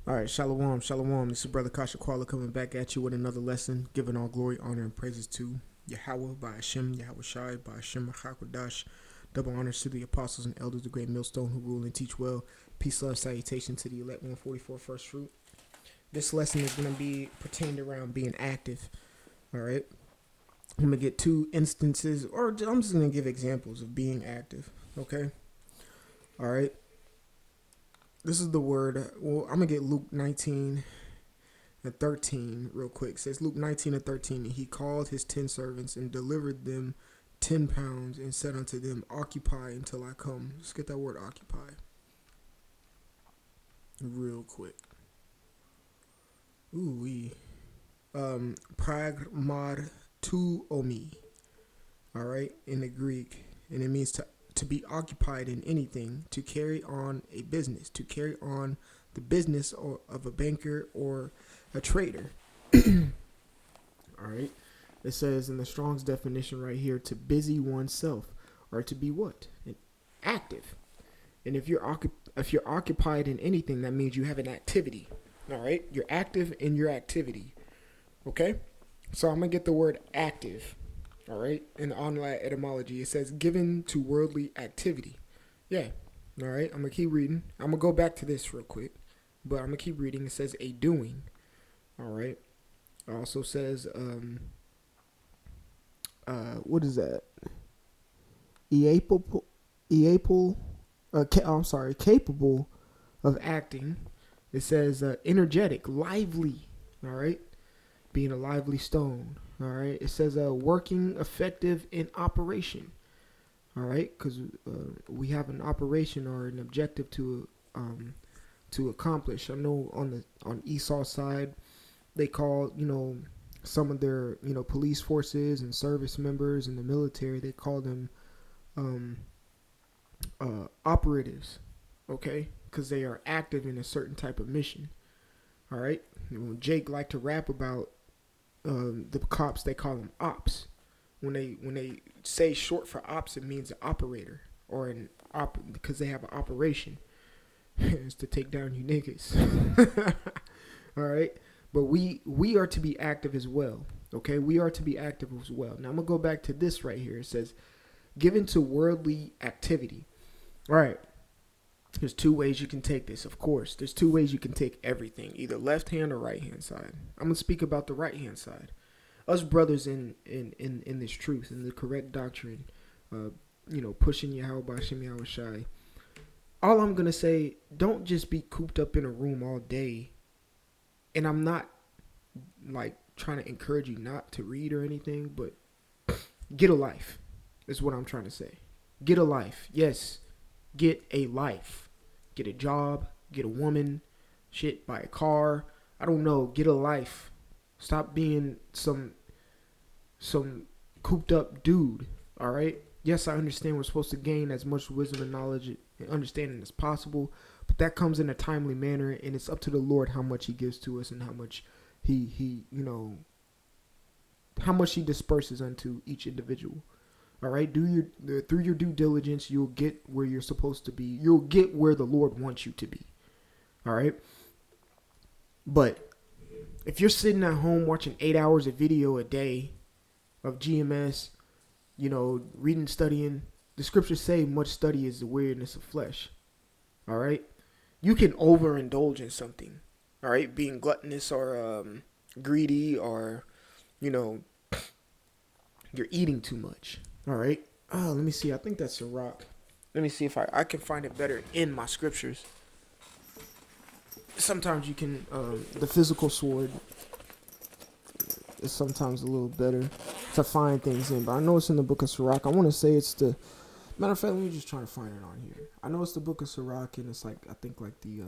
All right, shalom, shalom. This is Brother Kasha Kwala coming back at you with another lesson, giving all glory, honor, and praises to Yahweh by Hashem, Yahweh Shai by Hashem Machakodash. Double honors to the apostles and elders, the great millstone who rule and teach well. Peace, love, salutation to the elect 144 first fruit. This lesson is going to be pertained around being active. All right, I'm going to get two instances, or I'm just going to give examples of being active. Okay, all right. This is the word. Well, I'm going to get Luke 19 and 13 real quick. It says Luke 19 and 13, and he called his 10 servants and delivered them 10 pounds and said unto them, occupy until I come. Let's get that word occupy real quick. Ooh-wee. Pragmatuomi. All right, in the Greek. And it means to be occupied in anything, to carry on a business, to carry on the business of a banker or a trader. All right. It says in the Strong's definition right here, to busy oneself, or to be what? Active. And if you're occupied in anything, that means you have an activity. All right. You're active in your activity. Okay. So I'm gonna get the word active. All right. In the online etymology, it says given to worldly activity. Yeah. All right. I'm gonna keep reading. I'm gonna go back to this real quick, but I'm gonna keep reading. It says a doing. All right. It also says what is that? Eapal, capable of acting. It says energetic, lively. All right, being a lively stone. All right. It says working, effective in operation. All right, because we have an operation or an objective to accomplish. I know on Esau's side, they call some of their police forces and service members in the military, they call them operatives, okay, because they are active in a certain type of mission. All right, Jake liked to rap about the cops. They call them ops. When they say short for ops, it means an operator or because they have an operation. It's to take down you niggas. All right. But we are to be active as well. Okay, we are to be active as well. Now I'm gonna go back to this right here. It says, given to worldly activity. All right. There's two ways you can take this. Of course, there's two ways you can take everything, either left hand or right hand side. I'm gonna speak about the right hand side. Us brothers in this truth, in the correct doctrine, pushing Yahweh Hashem Yahweh Shai. All I'm gonna say, don't just be cooped up in a room all day. And I'm not like trying to encourage you not to read or anything, but get a life is what I'm trying to say. Get a life. Yes, get a life. Get a job, get a woman, shit, buy a car. I don't know, get a life. Stop being some cooped up dude, all right? Yes, I understand we're supposed to gain as much wisdom and knowledge and understanding as possible, but that comes in a timely manner, and it's up to the Lord how much he gives to us and how much how much he disperses unto each individual. All right, through your due diligence, you'll get where you're supposed to be. You'll get where the Lord wants you to be. All right, but if you're sitting at home watching 8 hours of video a day of GMS, reading, studying, the scriptures say much study is the weariness of flesh. All right, you can overindulge in something. All right, being gluttonous or greedy, or you're eating too much. All right. Let me see. I think that's a rock. Let me see if I can find it better in my scriptures. Sometimes you can, the physical sword is sometimes a little better to find things in. But I know it's in the book of Sirach. I want to say it's the, matter of fact, let me just try to find it on here. I know it's the book of Sirach, and it's like, I think like the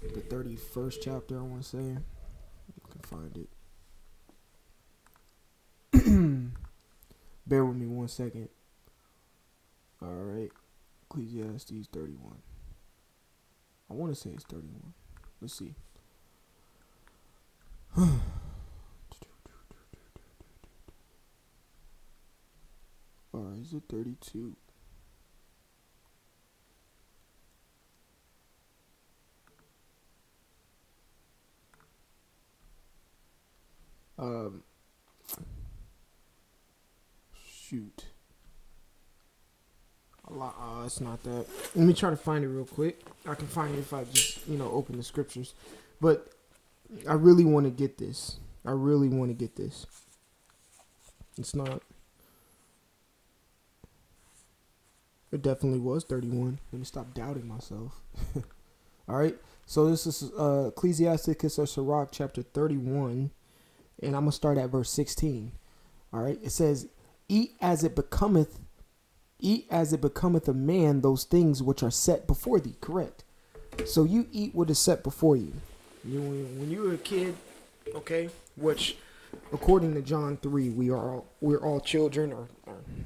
31st chapter, I want to say. You can find it. Bear with me 1 second. All right. Ecclesiastes 31. I want to say it's 31. Let's see. Or is it 32? Um, shoot. It's not that. Let me try to find it real quick. I can find it if I just, open the scriptures. But I really want to get this. It's not. It definitely was 31. Let me stop doubting myself. All right. So this is Ecclesiasticus or Sirach chapter 31. And I'm going to start at verse 16. All right. It says, Eat as it becometh a man those things which are set before thee. Correct. So you eat what is set before you. When you were a kid, okay, which according to John 3, we're all children, or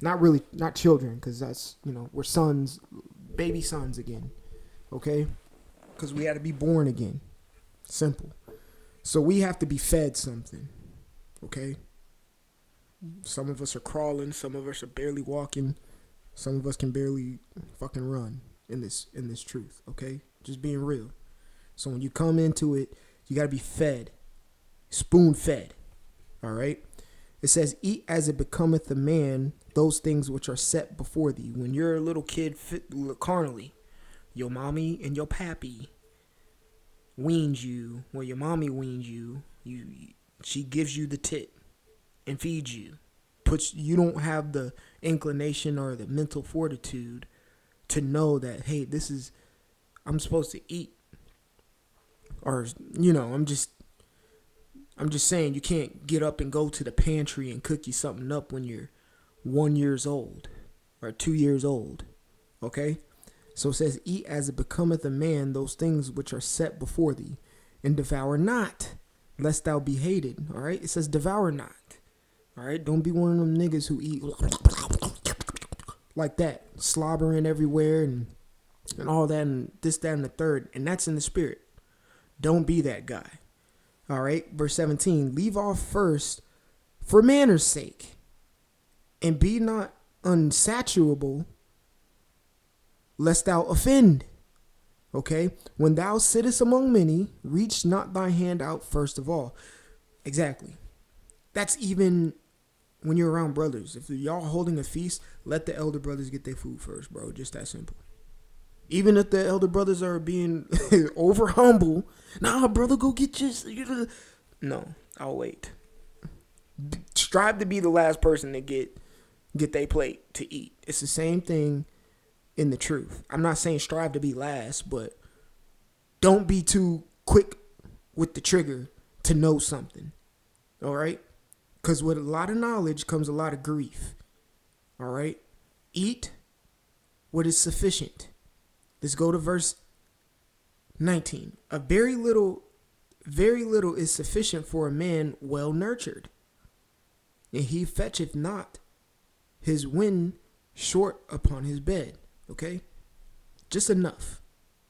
not children, because that's, we're sons, baby sons again, okay, because we had to be born again. Simple. So we have to be fed something, okay. Some of us are crawling, some of us are barely walking, some of us can barely fucking run in this truth, okay? Just being real. So when you come into it, you got to be fed, spoon fed. All right. It says, eat as it becometh a man those things which are set before thee. When you're a little kid carnally, your mommy and your pappy weans you, or your mommy weans you, she gives you the tit and feeds you. You don't have the inclination or the mental fortitude to know that, hey, I'm supposed to eat. Or, I'm just saying, you can't get up and go to the pantry and cook you something up when you're 1 year old or 2 years old. Okay? So it says, eat as it becometh a man those things which are set before thee, and devour not, lest thou be hated. All right? It says, devour not. All right? Don't be one of them niggas who eat like that, slobbering everywhere and all that and this, that, and the third. And that's in the spirit. Don't be that guy. All right. Verse 17, leave off first for manners' sake, and be not unsatiable, lest thou offend. Okay. When thou sittest among many, reach not thy hand out first of all. Exactly. That's even when you're around brothers. If y'all holding a feast, let the elder brothers get their food first, bro. Just that simple. Even if the elder brothers are being over humble, nah, brother, go get yours. No, I'll wait. Strive to be the last person to get their plate to eat. It's the same thing in the truth. I'm not saying strive to be last, but don't be too quick with the trigger to know something. All right? Because with a lot of knowledge comes a lot of grief. All right? Eat what is sufficient. Let's go to verse 19. A very little is sufficient for a man well nurtured, and he fetcheth not his wind short upon his bed. Okay? Just enough.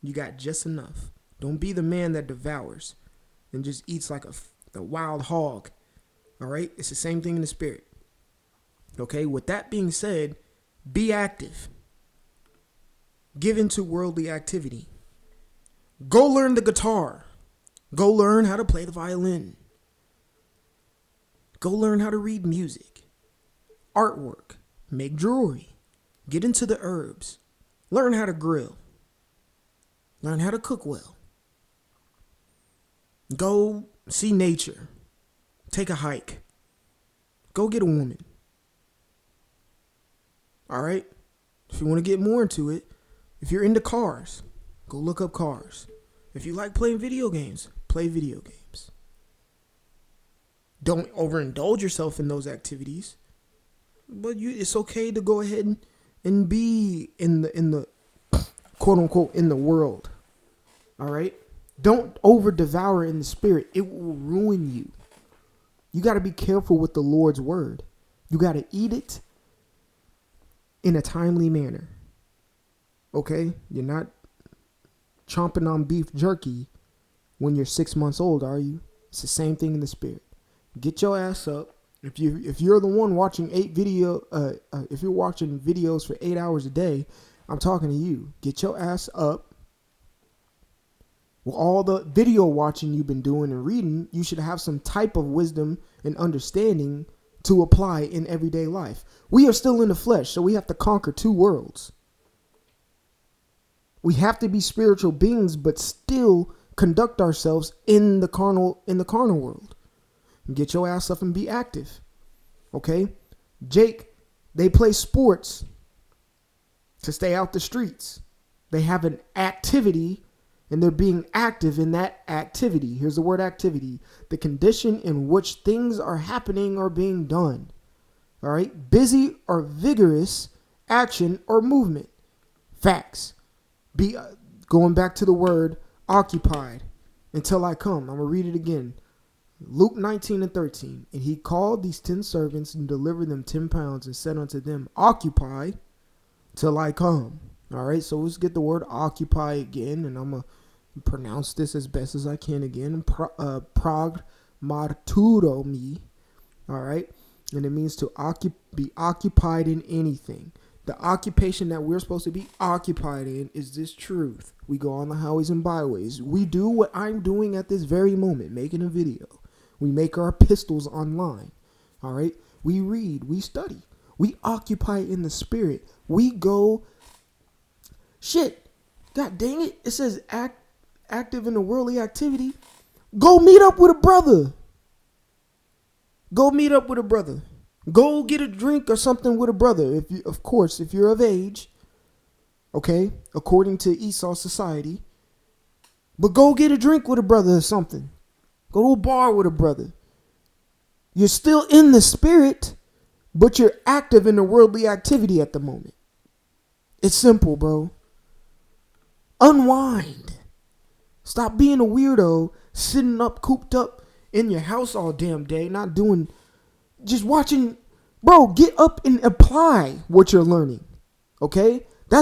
You got just enough. Don't be the man that devours and just eats like a wild hog. All right? It's the same thing in the spirit. Okay? With that being said, be active. Give into worldly activity. Go learn the guitar. Go learn how to play the violin. Go learn how to read music. Artwork. Make jewelry. Get into the herbs. Learn how to grill. Learn how to cook well. Go see nature. Take a hike. Go get a woman. All right? If you want to get more into it, if you're into cars, go look up cars. If you like playing video games, play video games. Don't overindulge yourself in those activities. But it's okay to go ahead and be in the quote unquote in the world. All right? Don't over devour in the spirit. It will ruin you. You got to be careful with the Lord's word. You got to eat it in a timely manner. Okay? You're not chomping on beef jerky when you're 6 months old, are you? It's the same thing in the spirit. Get your ass up. If you're the one watching if you're watching videos for 8 hours a day, I'm talking to you. Get your ass up. With all the video watching you've been doing and reading, you should have some type of wisdom and understanding to apply in everyday life. We are still in the flesh, so we have to conquer two worlds. We have to be spiritual beings, but still conduct ourselves in the carnal world. Get your ass up and be active. Okay? Jake, they play sports to stay out the streets. They have an activity and they're being active in that activity. Here's the word activity. The condition in which things are happening or being done. All right? Busy or vigorous action or movement. Facts. Be going back to the word occupied until I come. I'm going to read it again. Luke 19:13. And he called these 10 servants and delivered them 10 pounds and said unto them, occupy till I come. All right, so let's get the word occupy again, and I'm going to pronounce this as best as I can again. Pragmaturomi. All right, and it means to be occupied in anything. The occupation that we're supposed to be occupied in is this truth. We go on the highways and byways. We do what I'm doing at this very moment, making a video. We make our epistles online. All right, we read, we study. We occupy in the spirit. We go... Shit, god dang it, it says active in the worldly activity. Go meet up with a brother. Go meet up with a brother. Go get a drink or something with a brother. If you, of course, if you're of age, okay, according to Esau society. But go get a drink with a brother or something. Go to a bar with a brother. You're still in the spirit, but you're active in the worldly activity at the moment. It's simple, bro. Unwind. Stop being a weirdo, sitting up, cooped up in your house all damn day, not doing, just watching. Bro, get up and apply what you're learning. Okay? I'm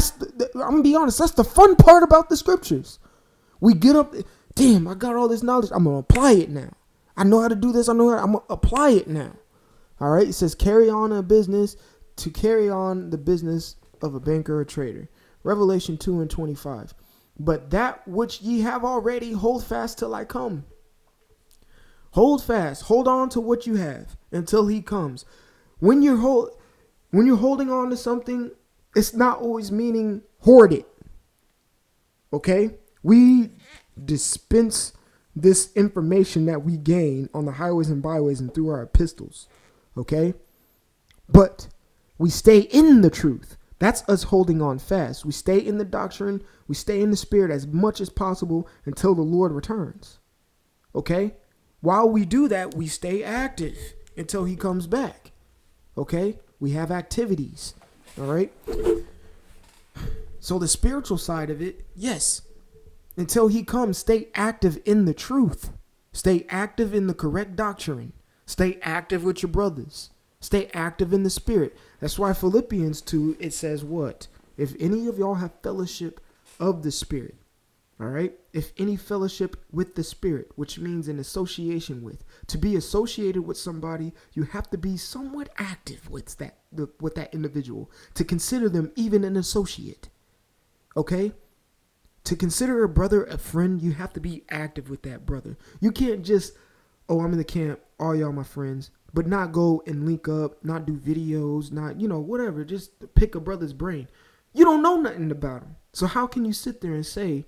going to be honest, that's the fun part about the scriptures. We get up, damn, I got all this knowledge. I'm going to apply it now. I know how to do this. I'm going to apply it now. All right? It says carry on a business to carry on the business of a banker or trader. Revelation 2:25. But that which ye have already, hold fast till I come. Hold fast. Hold on to what you have until he comes. When you're holding on to something, it's not always meaning hoard it. Okay? We dispense this information that we gain on the highways and byways and through our epistles. Okay? But we stay in the truth. That's us holding on fast. We stay in the doctrine. We stay in the spirit as much as possible until the Lord returns. Okay? While we do that, we stay active until he comes back. Okay? We have activities. All right? So the spiritual side of it, yes. Until he comes, stay active in the truth. Stay active in the correct doctrine. Stay active with your brothers. Stay active in the spirit. That's why Philippians 2, it says what? If any of y'all have fellowship of the spirit, all right? If any fellowship with the spirit, which means an association with. To be associated with somebody, you have to be somewhat active with that individual. To consider them even an associate, okay? To consider a brother a friend, you have to be active with that brother. You can't just, oh, I'm in the camp, all y'all my friends, but not go and link up, not do videos, not, whatever, just pick a brother's brain. You don't know nothing about him. So how can you sit there and say,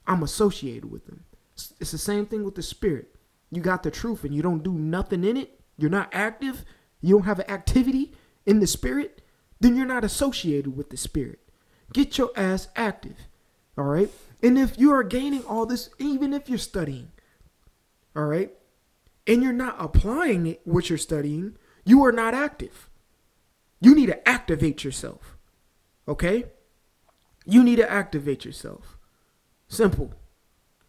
I'm associated with them? It's the same thing with the spirit. You got the truth and you don't do nothing in it. You're not active. You don't have an activity in the spirit. Then you're not associated with the spirit. Get your ass active. All right. And if you are gaining all this, even if you're studying, all right, and you're not applying it, what you're studying, you are not active. You need to activate yourself. Okay? You need to activate yourself. Simple.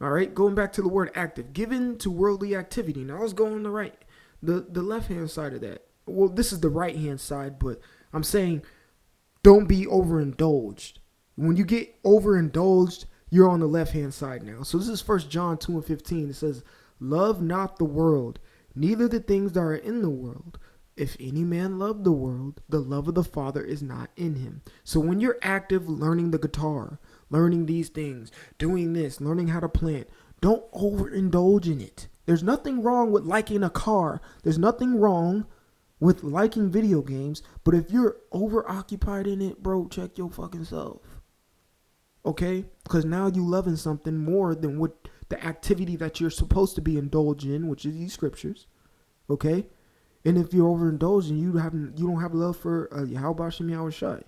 All right? Going back to the word active. Given to worldly activity. Now let's go on the left-hand side of that. Well, this is the right-hand side, but I'm saying don't be overindulged. When you get overindulged, you're on the left-hand side now. So this is 1 John 2:15. It says, love not the world, neither the things that are in the world. If any man love the world, the love of the Father is not in him. So when you're active learning the guitar, learning these things, doing this, learning how to plant, don't overindulge in it. There's nothing wrong with liking a car. There's nothing wrong with liking video games. But if you're overoccupied in it, bro, check your fucking self. Okay? Because now you loving something more than what the activity that you're supposed to be indulged in, which is these scriptures. Okay? And if you're overindulging, you don't have love for Yahweh Shem Yahweh Shai.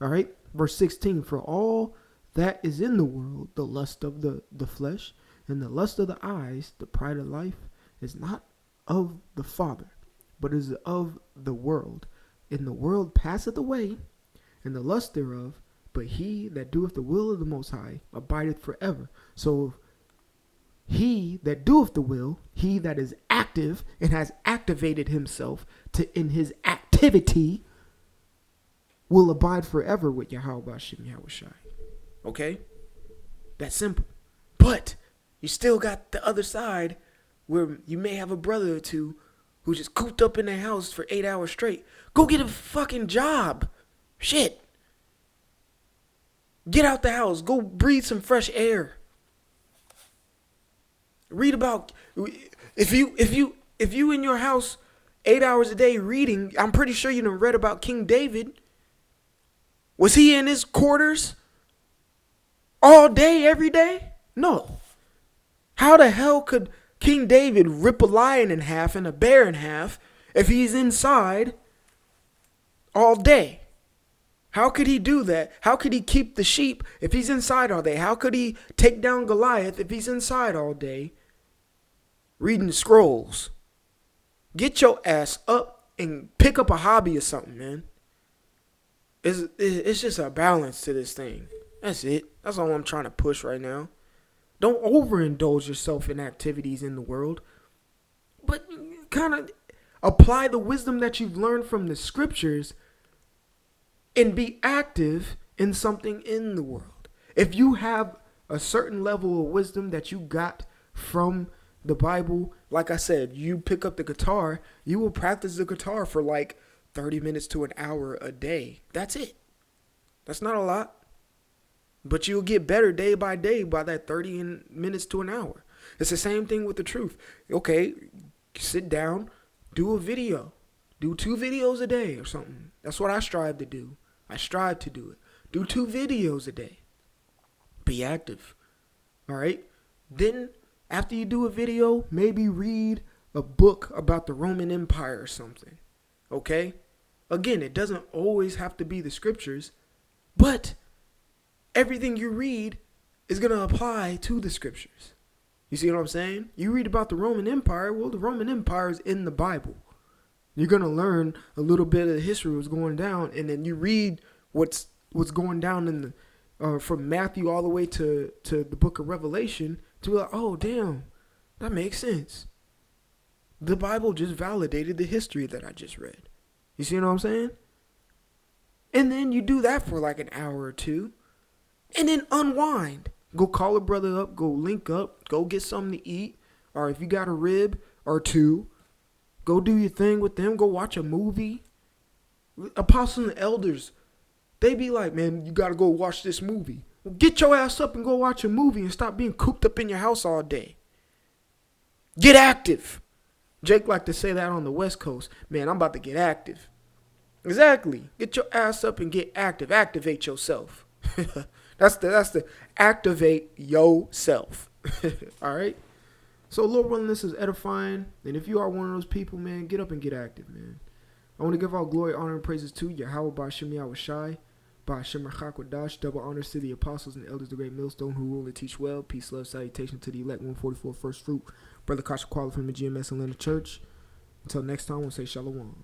All right? Verse 16, for all that is in the world, the lust of the flesh, and the lust of the eyes, the pride of life, is not of the Father, but is of the world. And the world passeth away, and the lust thereof, but he that doeth the will of the Most High abideth forever. So he that doeth the will, he that is active and has activated himself in his activity, will abide forever with Yahweh Shem Yahweh Shai. Okay? That's simple. But you still got the other side where you may have a brother or two who just cooped up in their house for 8 hours straight. Go get a fucking job. Shit. Get out the house. Go breathe some fresh air. Read about if you in your house 8 hours a day reading, I'm pretty sure you done read about King David. Was he in his quarters all day, every day? No. How the hell could King David rip a lion in half and a bear in half if he's inside all day? How could he do that? How could he keep the sheep if he's inside all day? How could he take down Goliath if he's inside all day reading the scrolls? Get your ass up and pick up a hobby or something, man. It's just a balance to this thing. That's it. That's all I'm trying to push right now. Don't overindulge yourself in activities in the world, but kind of apply the wisdom that you've learned from the scriptures and be active in something in the world. If you have a certain level of wisdom that you got from the Bible, like I said, you pick up the guitar, you will practice the guitar for like 30 minutes to an hour a day. That's it. That's not a lot. But you'll get better day by day by that 30 minutes to an hour. It's the same thing with the truth. Okay, sit down, do a video. Do 2 videos a day or something. That's what I strive to do. I strive to do it. Do 2 videos a day. Be active. All right? Then, after you do a video, maybe read a book about the Roman Empire or something. Okay? Again, it doesn't always have to be the scriptures, but everything you read is going to apply to the scriptures. You see what I'm saying? You read about the Roman Empire. Well, the Roman Empire is in the Bible. You're going to learn a little bit of the history of what's going down, and then you read what's going down in the from Matthew all the way to the book of Revelation to be like, oh, damn, that makes sense. The Bible just validated the history that I just read. You see what I'm saying? And then you do that for like an hour or two, and then unwind. Go call a brother up, go link up, go get something to eat, or if you got a rib or 2, go do your thing with them, go watch a movie. Apostles and elders, they be like, man, you got to go watch this movie. Well, get your ass up and go watch a movie and stop being cooped up in your house all day. Get active. Jake like to say that on the West Coast. Man, I'm about to get active. Exactly. Get your ass up and get active. Activate yourself. That's the activate yourself. All right. So Lord willing, this is edifying. And if you are one of those people, man, get up and get active, man. I want to give all glory, honor, and praises to Yahweh Ba'Shem Yahweh Shai, Ba'Shem Rachakwadash, double honors to the apostles and elders, the great millstone who rule and teach well. Peace, love, salutation to the elect 144 first fruit. Brother Kasha Quali from the GMS Atlanta Church. Until next time, we'll say shalom.